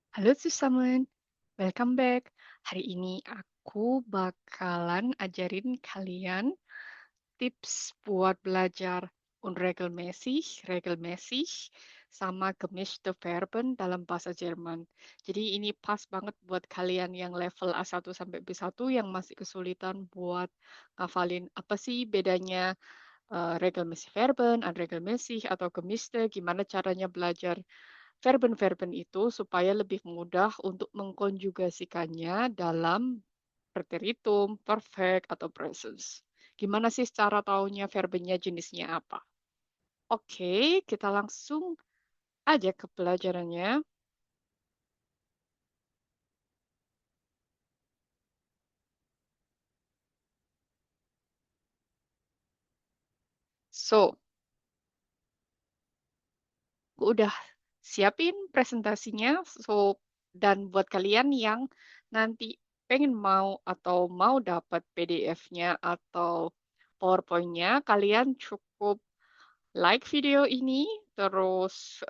Halo Susamen, welcome back. Hari ini aku bakalan ajarin kalian tips buat belajar regelmäßig, sama gemischte Verben dalam bahasa Jerman. Jadi ini pas banget buat kalian yang level A1 sampai B1 yang masih kesulitan buat ngafalin apa sih bedanya regelmäßig Verben, unregelmäßig, atau gemischte, gimana caranya belajar verben-verben itu supaya lebih mudah untuk mengkonjugasikannya dalam preteritum, perfect, atau presence. Gimana sih cara taunya verbennya jenisnya apa? Oke, kita langsung aja ke pelajarannya. So, gue udah siapin presentasinya. Dan buat kalian yang nanti pengen mau atau mau dapat PDF-nya atau PowerPoint-nya, kalian cukup like video ini, terus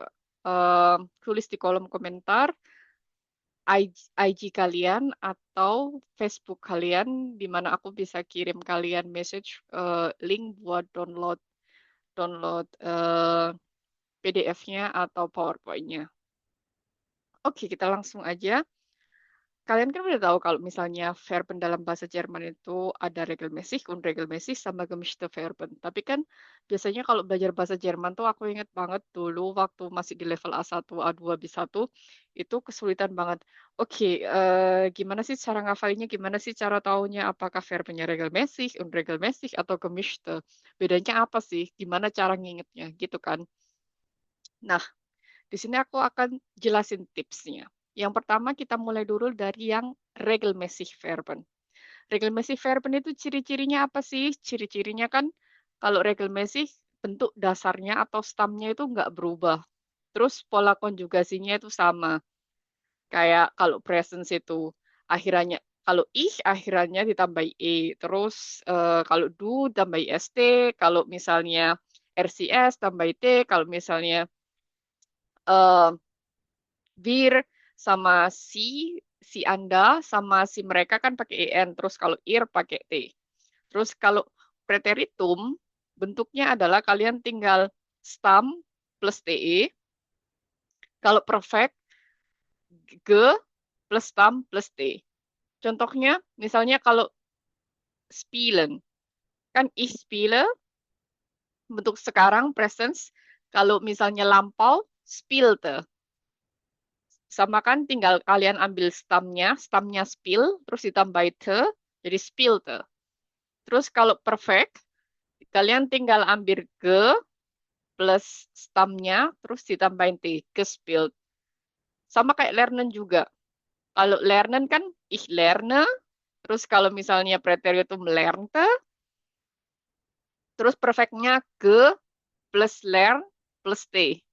tulis di kolom komentar IG kalian atau Facebook kalian, di mana aku bisa kirim kalian message link buat download download PDF-nya atau PowerPoint-nya. Oke, kita langsung aja. Kalian kan udah tahu kalau misalnya Verben dalam bahasa Jerman itu ada regelmäßig, unregelmäßig, sama gemischte Verben. Tapi kan biasanya kalau belajar bahasa Jerman tuh aku inget banget dulu waktu masih di level A1, A2, B1, itu kesulitan banget. Oke, gimana sih cara ngafalinnya, gimana sih cara taunya apakah verbennya regelmäßig, unregelmäßig, atau gemischte? Bedanya apa sih? Gimana cara ngingetnya, gitu kan? Nah, di sini aku akan jelasin tipsnya. Yang pertama kita mulai dulu dari yang regelmäßig Verben. Regelmäßig Verben itu ciri-cirinya apa sih? Ciri-cirinya kan kalau regelmäßig bentuk dasarnya atau stamnya itu nggak berubah. Terus pola konjugasinya itu sama. Kayak kalau presence itu akhirannya kalau ich akhirannya ditambahi e. Terus kalau du tambahi st, kalau misalnya RCS tambahi t, kalau misalnya eh, wir sama si Anda sama si mereka kan pakai en, terus kalau ir pakai t. Terus kalau preteritum bentuknya adalah kalian tinggal stam plus te. Kalau perfect ge plus stam plus t. Contohnya misalnya kalau spielen kan ich spiele bentuk sekarang presence, kalau misalnya lampau spielte. Sama kan tinggal kalian ambil stamnya spill, terus ditambah te, jadi spielte. Terus kalau perfect, kalian tinggal ambil ge plus stamnya, terus ditambahin t, gespielt. Sama kayak lernen juga. Kalau lernen kan ich lerne, terus kalau misalnya preteritum lernte, terus perfectnya ge plus lern plus t,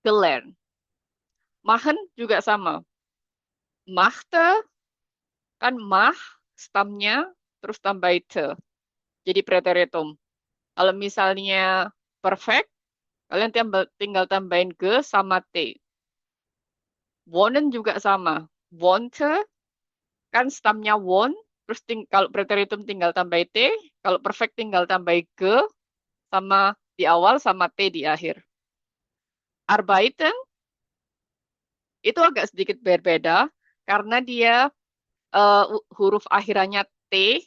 gelern. Machen juga sama. Machte kan mach, stamnya, terus tambah te. Jadi preteritum. Kalau misalnya perfect, kalian tinggal tambahin ge sama t. Wohnen juga sama. Wohnte, kan stamnya won, terus kalau preteritum tinggal tambah t, kalau perfect tinggal tambah ge, sama di awal sama t di akhir. Arbeiten, itu agak sedikit berbeda, karena dia huruf akhirannya t.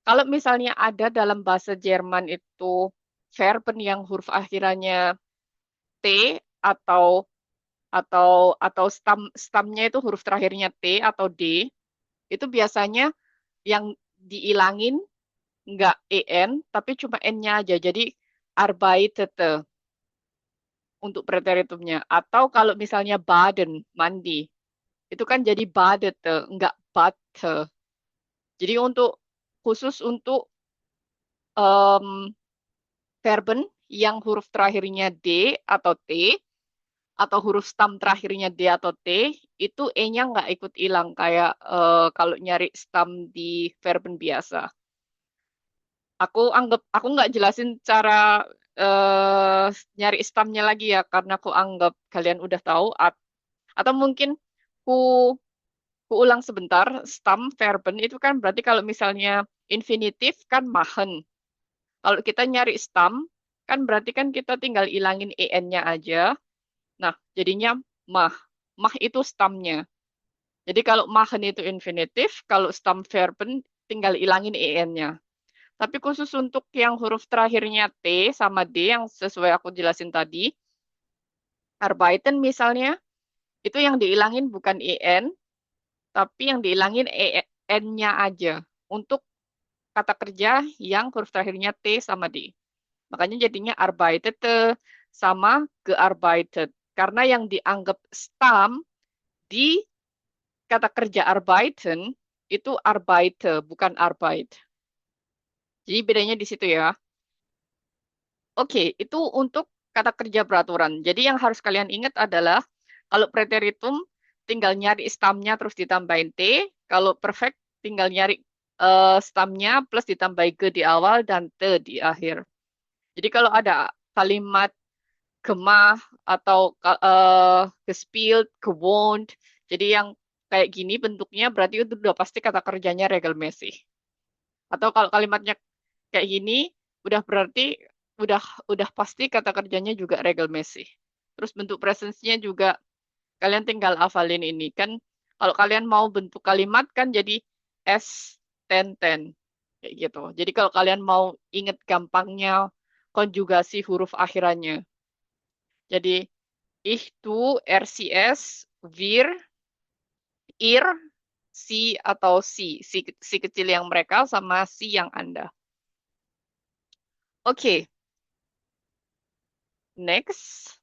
Kalau misalnya ada dalam bahasa Jerman itu verben yang huruf akhirannya T atau stamnya itu huruf terakhirnya T atau D, itu biasanya yang diilangin nggak en tapi cuma n-nya aja. Jadi arbeitete untuk preteritumnya. Atau kalau misalnya baden, mandi, itu kan jadi badete, nggak bate. Jadi khusus untuk em, verben yang huruf terakhirnya D atau T, atau huruf stam terakhirnya D atau T, itu E-nya nggak ikut hilang kayak kalau nyari stam di verben biasa. Aku nggak jelasin cara nyari stamnya lagi ya, karena aku anggap kalian udah tahu Atau mungkin ku ku ulang sebentar, stam verben itu kan berarti kalau misalnya infinitif kan machen. Kalau kita nyari stam, kan berarti kan kita tinggal ilangin en-nya aja. Nah, jadinya mah. Mah itu stamnya. Jadi kalau machen itu infinitif, kalau stam verben tinggal ilangin en-nya. Tapi khusus untuk yang huruf terakhirnya T sama D yang sesuai aku jelasin tadi, arbeiten misalnya, itu yang diilangin bukan en, tapi yang diilangin en-nya aja untuk kata kerja yang huruf terakhirnya T sama D. Makanya jadinya arbeitete sama gearbeitet. Karena yang dianggap stam di kata kerja arbeiten itu arbeite, bukan arbeit. Jadi bedanya di situ ya. Oke, itu untuk kata kerja beraturan. Jadi yang harus kalian ingat adalah kalau preteritum tinggal nyari stamnya terus ditambahin T, kalau perfect tinggal nyari stamnya plus ditambahin ge di awal dan te di akhir. Jadi kalau ada kalimat gemah atau gespielt, gewohnt, jadi yang kayak gini bentuknya berarti itu udah pasti kata kerjanya regelmäßig. Atau kalau kalimatnya kayak gini, udah berarti udah udah pasti kata kerjanya juga regelmäßig. Terus bentuk presence-nya juga kalian tinggal hafalin ini kan. Kalau kalian mau bentuk kalimat kan jadi S ten kayak gitu. Jadi kalau kalian mau inget gampangnya konjugasi huruf akhirannya. Jadi ich, du, RCS, wir, ihr, si atau si kecil yang mereka sama si yang Anda. Oke, next.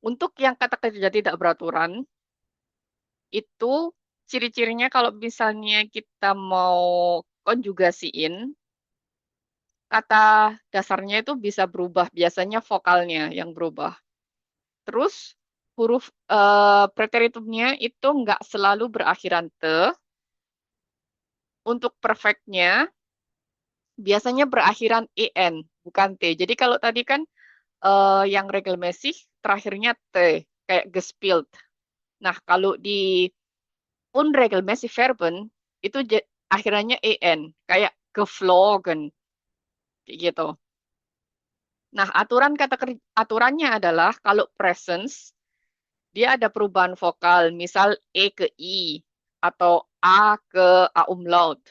Untuk yang kata kerja tidak beraturan, itu ciri-cirinya kalau misalnya kita mau konjugasiin, kata dasarnya itu bisa berubah. Biasanya vokalnya yang berubah. Terus huruf preteritumnya itu nggak selalu berakhiran te. Untuk perfectnya biasanya berakhiran en, bukan t. Jadi kalau tadi kan yang regelmäßig terakhirnya t, kayak gespielt. Nah, kalau di unregelmäßig Verben itu akhirannya en, kayak geflogen, kayak gitu. Nah, aturannya adalah kalau presence dia ada perubahan vokal, misal e ke i atau a ke a umlaut.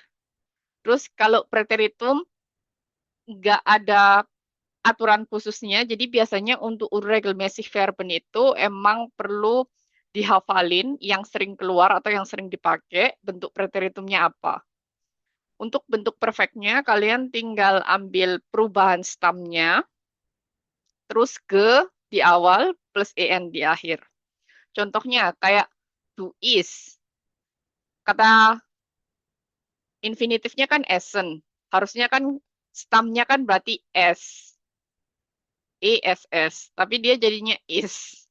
Terus kalau preteritum nggak ada aturan khususnya, jadi biasanya untuk unregelmäßig Verben itu emang perlu dihafalin yang sering keluar atau yang sering dipakai, bentuk preteritumnya apa. Untuk bentuk perfectnya, kalian tinggal ambil perubahan stamnya, terus ke di awal plus en di akhir. Contohnya kayak do is. Kata infinitifnya kan essen. Harusnya kan stamnya kan berarti s. ESS. Tapi dia jadinya is.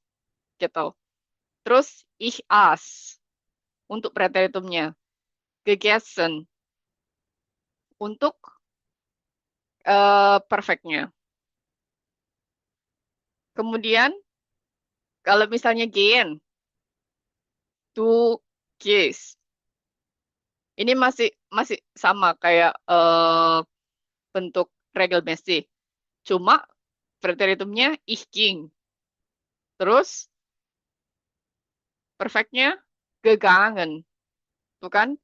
Gitu. Terus ich as. Untuk preteritumnya. Gegessen. Untuk perfectnya. Kemudian kalau misalnya gehen. Du gehst. Ini masih masih sama kayak bentuk regelmäßig. Cuma preteritumnya ich ging. Terus perfectnya gegangen. Tuh kan?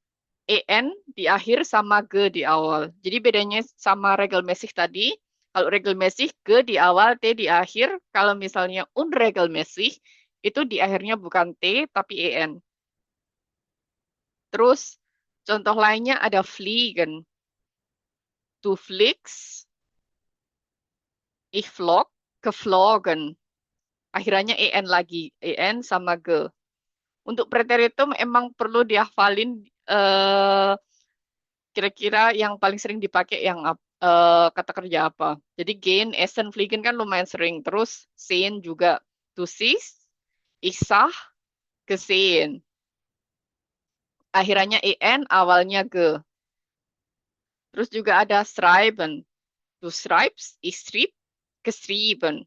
En di akhir sama ge di awal. Jadi bedanya sama regelmäßig tadi. Kalau regelmäßig ge di awal, t di akhir. Kalau misalnya unregelmäßig itu di akhirnya bukan t tapi en. Terus contoh lainnya ada fliegen. Du fliegst, ich flog, geflogen. Akhirannya en lagi, en sama ge. Untuk preteritum emang perlu dihafalin kira-kira yang paling sering dipakai yang kata kerja apa. Jadi gehen, essen, fliegen kan lumayan sering. Terus sehen juga. Du siehst, ich sah, gesehen. Akhirannya en, awalnya ge. Terus juga ada schreiben. Du schreibst, ich schrieb, geschrieben.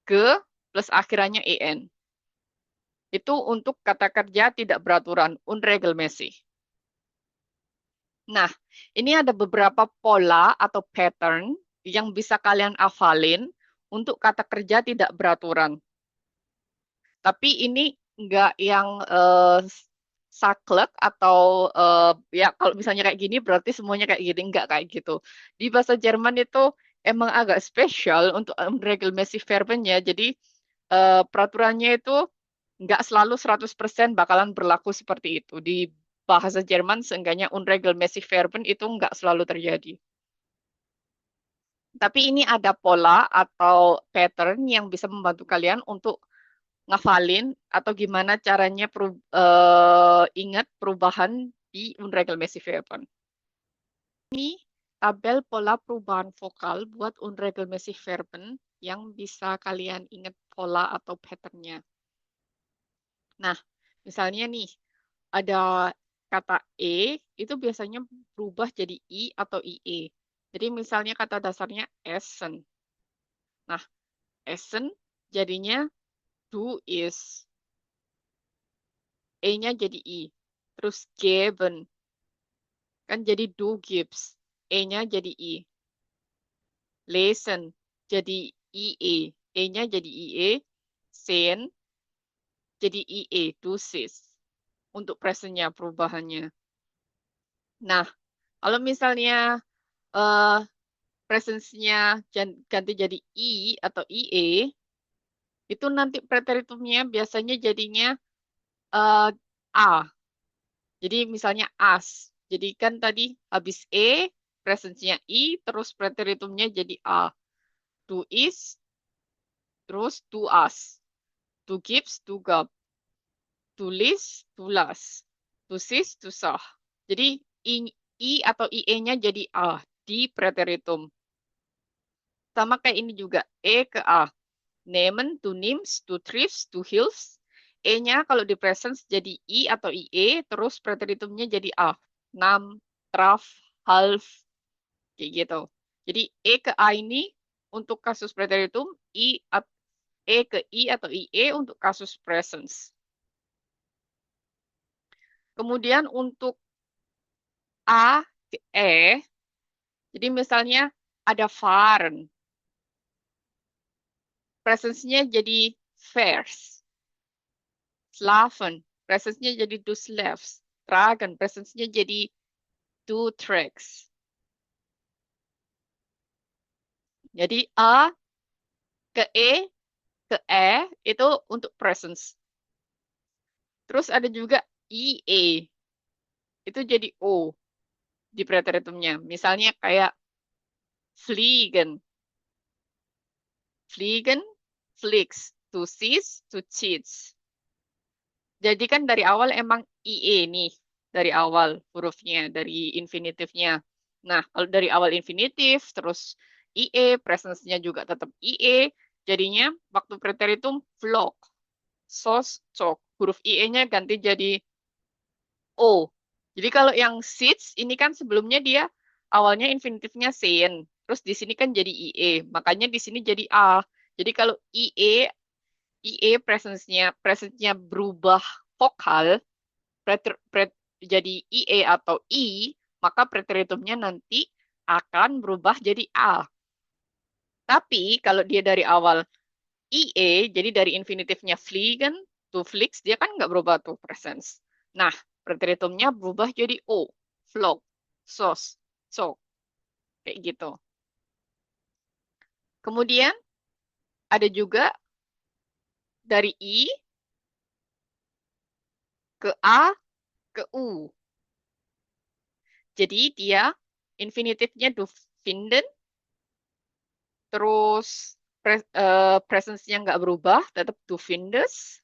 Ge plus akhirannya en. Itu untuk kata kerja tidak beraturan, unregelmäßig. Nah, ini ada beberapa pola atau pattern yang bisa kalian hafalin untuk kata kerja tidak beraturan. Tapi ini nggak yang saklek atau ya kalau misalnya kayak gini berarti semuanya kayak gini, nggak kayak gitu. Di bahasa Jerman itu emang agak spesial untuk regelmäßig Verbennya. Jadi peraturannya itu nggak selalu 100% bakalan berlaku seperti itu. Di bahasa Jerman seenggaknya unregelmäßig Verben itu nggak selalu terjadi. Tapi ini ada pola atau pattern yang bisa membantu kalian untuk ngafalin atau gimana caranya ingat perubahan di unregelmäßig Verben. Ini tabel pola perubahan vokal buat unregelmäßig Verben yang bisa kalian ingat pola atau patternnya. Nah, misalnya nih, ada kata E, itu biasanya berubah jadi I atau IE. Jadi misalnya kata dasarnya essen. Nah, essen jadinya du is. E-nya jadi I. Terus geben. Kan jadi du gibst. E-nya jadi I. Lesen jadi IE. E-nya jadi IE. Sehen jadi IE. Du siehst. Untuk presentnya perubahannya. Nah, kalau misalnya uh, presence-nya ganti jadi I atau IE, itu nanti preteritumnya biasanya jadinya A. Jadi misalnya as. Jadi kan tadi habis presence-nya I, terus preteritumnya jadi A. Du is, terus du as. Du gibst, du gab. Du liest, du las. Du siehst, du sah. Jadi I atau IE-nya jadi A di preteritum. Sama kayak ini juga, E ke A. Nehmen, du nimmst, du triffst, du hilfst. E-nya kalau di presence jadi I atau IE, terus preteritumnya jadi A. Nam, traf, half, kayak gitu. Jadi E ke A ini untuk kasus preteritum, E ke I atau IE untuk kasus presence. Kemudian untuk A ke E, jadi misalnya ada fahren. Presence-nya jadi fairs. Slaven, presence-nya jadi du slavs. Tragen, presence-nya jadi du tracks. Jadi A ke E itu untuk presence. Terus ada juga IE. Itu jadi O di preteritumnya. Misalnya kayak fliegen. Fliegen, fligs. To seize, to cheats. Jadi kan dari awal emang IE nih. Dari awal hurufnya, dari infinitifnya. Nah, kalau dari awal infinitif, terus IE, presence-nya juga tetap IE, jadinya waktu preteritum vlog, sos, cok. Huruf IE-nya ganti jadi O. Jadi kalau yang sits ini kan sebelumnya dia awalnya infinitifnya sehen. Terus di sini kan jadi IE. Makanya di sini jadi A. Jadi kalau IE presence-nya berubah vokal jadi IE atau I, maka preteritumnya nanti akan berubah jadi A. Tapi kalau dia dari awal IE, jadi dari infinitifnya fliegen to fligs, dia kan nggak berubah tuh presence. Nah, preteritumnya berubah jadi O, flog, sos, so, kayak gitu. Kemudian ada juga dari I ke A ke U. Jadi dia infinitifnya du finden, terus presence-nya nggak berubah, tetap du findest.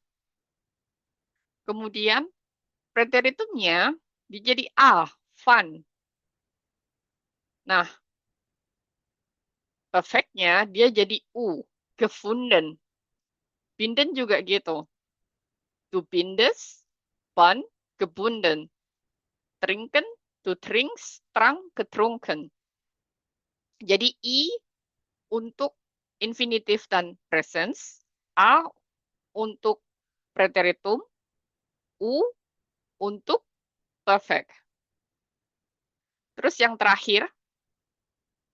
Kemudian preteritumnya jadi A, fun. Nah, perfectnya dia jadi U, gefunden. Binden juga gitu. Du bindest, fun, gebunden. Trinken, du trinkst, trank, getrunken. Jadi I untuk infinitif dan presence, A untuk preteritum, U untuk perfect. Terus yang terakhir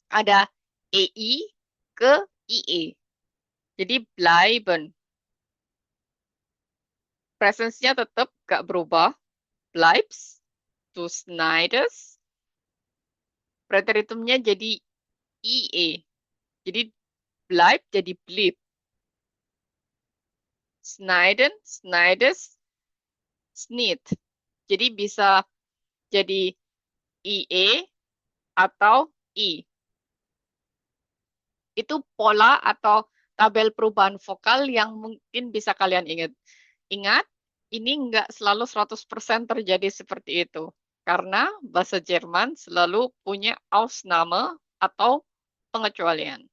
ada EI ke IE. Jadi bleiben. Presence-nya tetap gak berubah. Bleibst, du schneidest. Preteritumnya jadi IE. Jadi bleib jadi blieb. Schneiden, schneidest, snit. Jadi bisa jadi IE atau I. Itu pola atau tabel perubahan vokal yang mungkin bisa kalian ingat. Ingat, ini nggak selalu 100% terjadi seperti itu. Karena bahasa Jerman selalu punya Ausnahme atau pengecualian.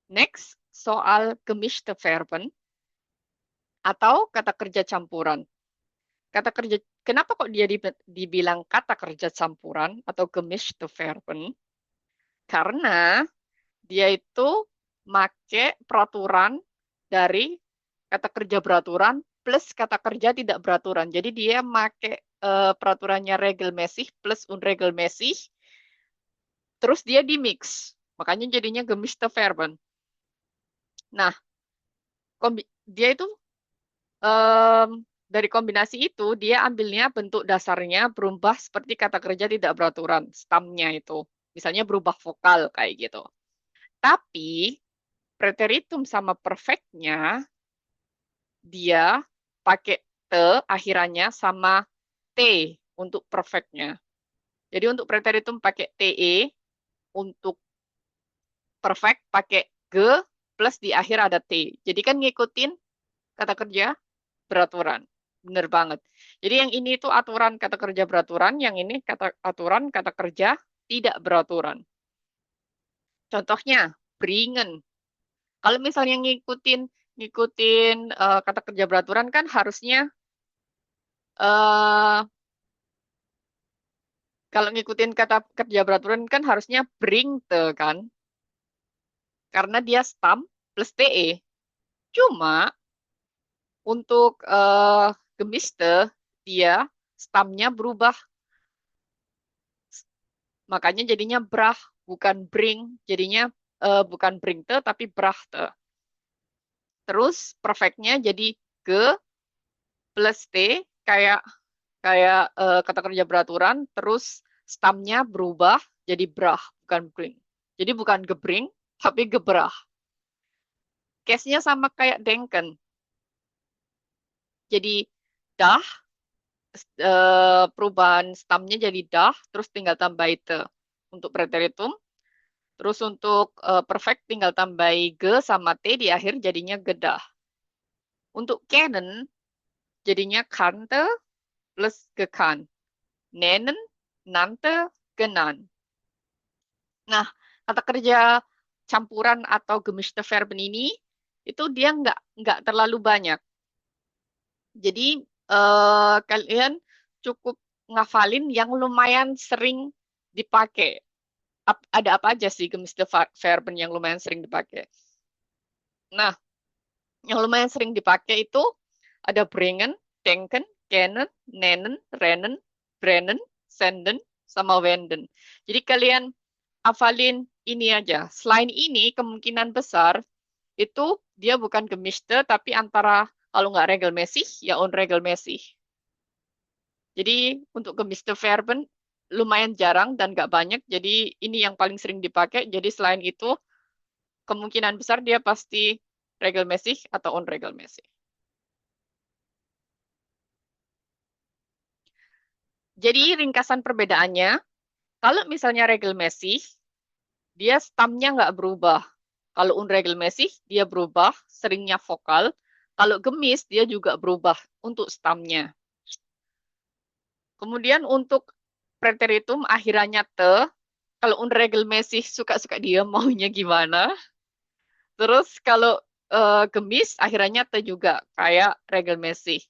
Next, soal gemischte Verben atau kata kerja campuran. Kata kerja, kenapa kok dia dibilang kata kerja campuran atau gemischte Verben? Karena dia itu make peraturan dari kata kerja beraturan plus kata kerja tidak beraturan. Jadi dia make peraturannya regelmäßig plus unregelmäßig, terus dia di mix. Makanya jadinya gemischte Verben. Nah, dia itu dari kombinasi itu dia ambilnya bentuk dasarnya berubah seperti kata kerja tidak beraturan, stamnya itu. Misalnya berubah vokal kayak gitu. Tapi preteritum sama perfectnya dia pakai te akhirannya sama t untuk perfectnya. Jadi untuk preteritum pakai te, untuk perfect pakai ge plus di akhir ada t. Jadi kan ngikutin kata kerja beraturan. Bener banget. Jadi yang ini itu aturan kata kerja beraturan, yang ini aturan kata kerja tidak beraturan. Contohnya, bringen. Kalau misalnya ngikutin ngikutin kata kerja beraturan kan harusnya eh kalau ngikutin kata kerja beraturan kan harusnya bring te kan, karena dia stam plus te. Cuma untuk gemiste dia stamnya berubah, makanya jadinya brah bukan bring, jadinya bukan bring te tapi brah te. Terus perfectnya jadi ge plus t, kayak kayak kata kerja beraturan, terus stamnya berubah jadi brah, bukan bring. Jadi bukan gebring, tapi gebrah. Case-nya sama kayak denken. Jadi dah, perubahan stamnya jadi dah, terus tinggal tambah itu untuk preteritum. Terus untuk perfect tinggal tambah ge sama t di akhir jadinya gedah. Untuk kennen jadinya kannte plus gekan. Nennen, nannte, genan. Nah, kata kerja campuran atau gemischte Verben ini itu dia nggak terlalu banyak. Jadi kalian cukup ngafalin yang lumayan sering dipakai. Ada apa aja sih gemischte Verben yang lumayan sering dipakai? Nah, yang lumayan sering dipakai itu ada bringen, denken, kennen, nennen, rennen, brennen, senden, sama wenden. Jadi kalian hafalin ini aja. Selain ini, kemungkinan besar itu dia bukan gemischte, tapi antara kalau nggak regelmäßig, ya unregelmäßig. Jadi untuk gemischte Verben lumayan jarang dan nggak banyak, jadi ini yang paling sering dipakai. Jadi selain itu, kemungkinan besar dia pasti regelmäßig atau unregelmäßig. Jadi ringkasan perbedaannya, kalau misalnya regelmäßig, dia stamnya nggak berubah. Kalau unregelmäßig, dia berubah, seringnya vokal. Kalau gemis, dia juga berubah untuk stamnya. Kemudian untuk preteritum akhirannya te, kalau unregelmäßig suka-suka dia maunya gimana. Terus kalau gemis akhirannya te juga, kayak regelmäßig.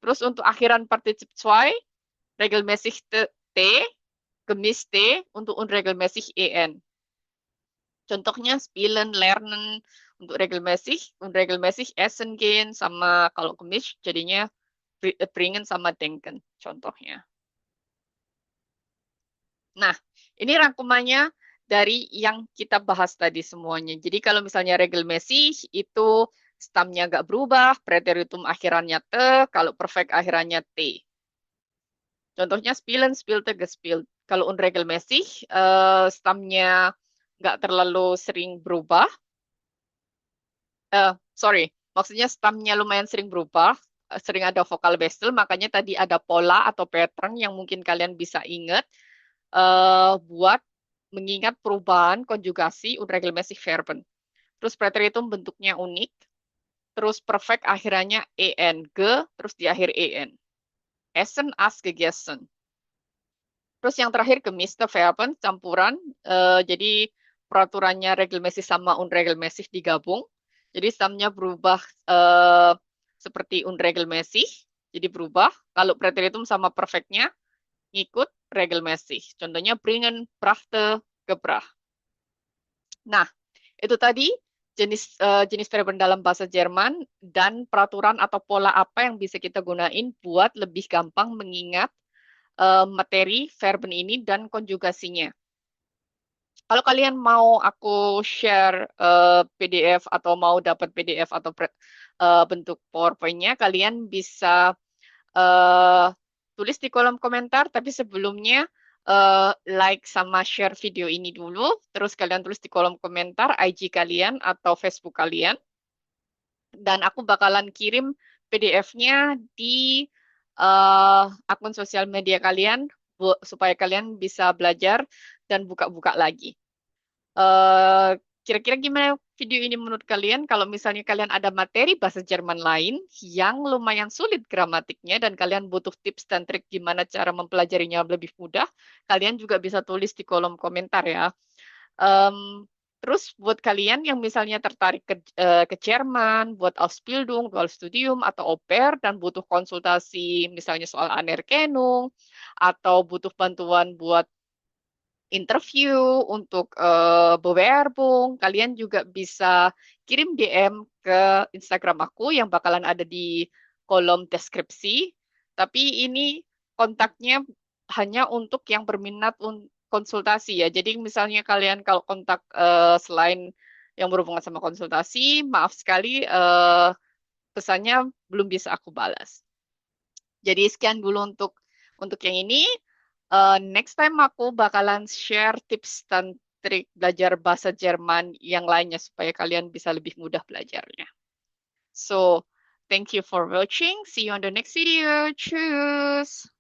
Terus untuk akhiran partizip zwei, regelmäßig te, gemischte untuk unregelmäßig en. Contohnya spielen, lernen untuk regelmäßig, unregelmäßig essen gehen, sama kalau gemischt jadinya bringen sama denken contohnya. Nah, ini rangkumannya dari yang kita bahas tadi semuanya. Jadi kalau misalnya regelmäßig itu stamnya nggak berubah, preteritum akhirannya te, kalau perfect akhirannya t. Contohnya spielen, spielte, gespielt. Kalau unregelmäßig, stamnya nggak terlalu sering berubah. Sorry, maksudnya stamnya lumayan sering berubah, sering ada vokal wechsel, makanya tadi ada pola atau pattern yang mungkin kalian bisa ingat buat mengingat perubahan konjugasi unregelmäßig Verben. Terus preteritum bentuknya unik, terus perfect akhirannya en, ge, terus di akhir en. Essen, as, gegessen. Terus yang terakhir gemischte Verben, campuran. Jadi peraturannya regelmäßig sama unregelmäßig digabung. Jadi stamnya berubah seperti unregelmäßig, jadi berubah. Kalau preteritum sama perfectnya ngikut regelmäßig. Contohnya bringen, brachte, gebracht. Nah, itu tadi jenis verben dalam bahasa Jerman dan peraturan atau pola apa yang bisa kita gunain buat lebih gampang mengingat materi verben ini dan konjugasinya. Kalau kalian mau aku share PDF atau mau dapat PDF atau bentuk PowerPoint-nya, kalian bisa uh, tulis di kolom komentar, tapi sebelumnya like sama share video ini dulu, terus kalian tulis di kolom komentar IG kalian atau Facebook kalian, dan aku bakalan kirim PDF-nya di akun sosial media kalian supaya kalian bisa belajar dan buka-buka lagi. Kira-kira gimana video ini menurut kalian? Kalau misalnya kalian ada materi bahasa Jerman lain yang lumayan sulit gramatiknya dan kalian butuh tips dan trik gimana cara mempelajarinya lebih mudah, kalian juga bisa tulis di kolom komentar ya. Terus buat kalian yang misalnya tertarik ke Jerman, buat Ausbildung, Dual Studium, atau Au Pair, dan butuh konsultasi misalnya soal Anerkennung, atau butuh bantuan buat interview, untuk bewerbung, kalian juga bisa kirim DM ke Instagram aku yang bakalan ada di kolom deskripsi. Tapi ini kontaknya hanya untuk yang berminat konsultasi ya. Jadi misalnya kalian kalau kontak selain yang berhubungan sama konsultasi, maaf sekali pesannya belum bisa aku balas. Jadi sekian dulu untuk yang ini. Next time aku bakalan share tips dan trik belajar bahasa Jerman yang lainnya supaya kalian bisa lebih mudah belajarnya. So, thank you for watching. See you on the next video. Tschüss.